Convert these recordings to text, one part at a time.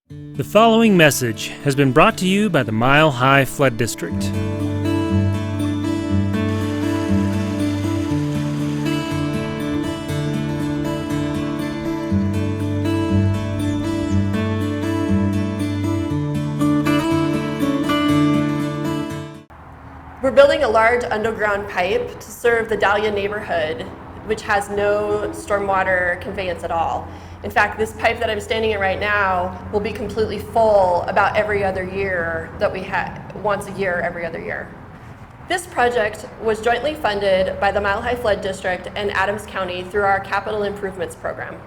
The following message has been brought to you by the Mile High Flood District. We're building a large underground pipe to serve the Dahlia neighborhood, which has no stormwater conveyance at all. In fact, this pipe that I'm standing in right now will be completely full about every other year that we have, once a year, every other year. This project was jointly funded by the Mile High Flood District and Adams County through our Capital Improvements Program.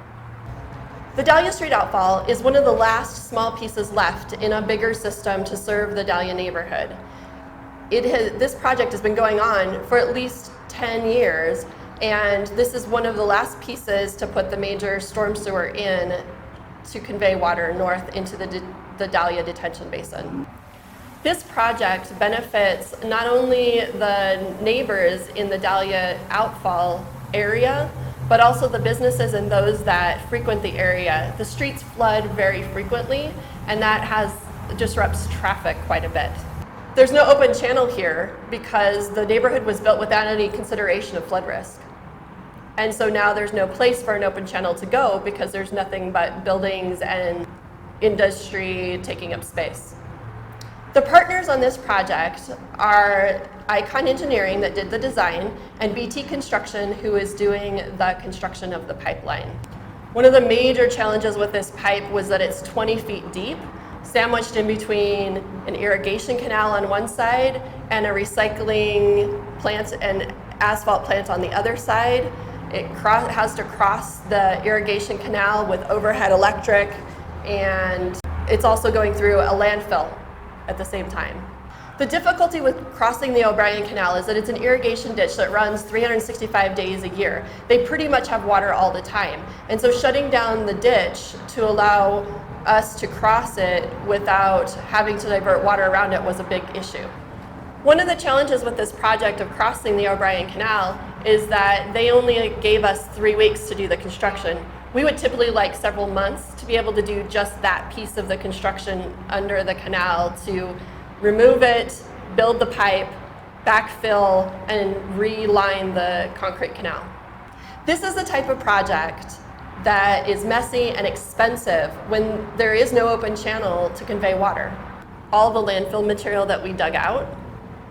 The Dahlia Street Outfall is one of the last small pieces left in a bigger system to serve the Dahlia neighborhood. This project has been going on for at least 10 years, and this is one of the last pieces to put the major storm sewer in to convey water north into the Dahlia detention basin. This project benefits not only the neighbors in the Dahlia Outfall area, but also the businesses and those that frequent the area. The streets flood very frequently, and that disrupts traffic quite a bit. There's no open channel here because the neighborhood was built without any consideration of flood risk. And so now there's no place for an open channel to go because there's nothing but buildings and industry taking up space. The partners on this project are Icon Engineering that did the design and BT Construction, who is doing the construction of the pipeline. One of the major challenges with this pipe was that it's 20 feet deep, sandwiched in between an irrigation canal on one side and a recycling plant and asphalt plant on the other side. It has to cross the irrigation canal with overhead electric, and it's also going through a landfill at the same time. The difficulty with crossing the O'Brian Canal is that it's an irrigation ditch that runs 365 days a year. They pretty much have water all the time. And so shutting down the ditch to allow us to cross it without having to divert water around it was a big issue. One of the challenges with this project of crossing the O'Brian Canal is that they only gave us 3 weeks to do the construction. We would typically like several months to be able to do just that piece of the construction under the canal, to remove it, build the pipe, backfill, and reline the concrete canal. This is the type of project that is messy and expensive when there is no open channel to convey water. All the landfill material that we dug out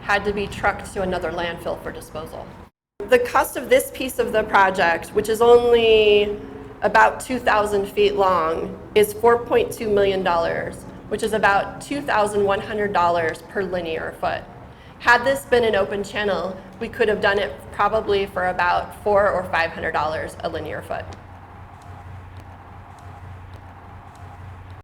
had to be trucked to another landfill for disposal. The cost of this piece of the project, which is only about 2,000 feet long, is $4.2 million, which is about $2,100 per linear foot. Had this been an open channel, we could have done it probably for about $400 or $500 a linear foot.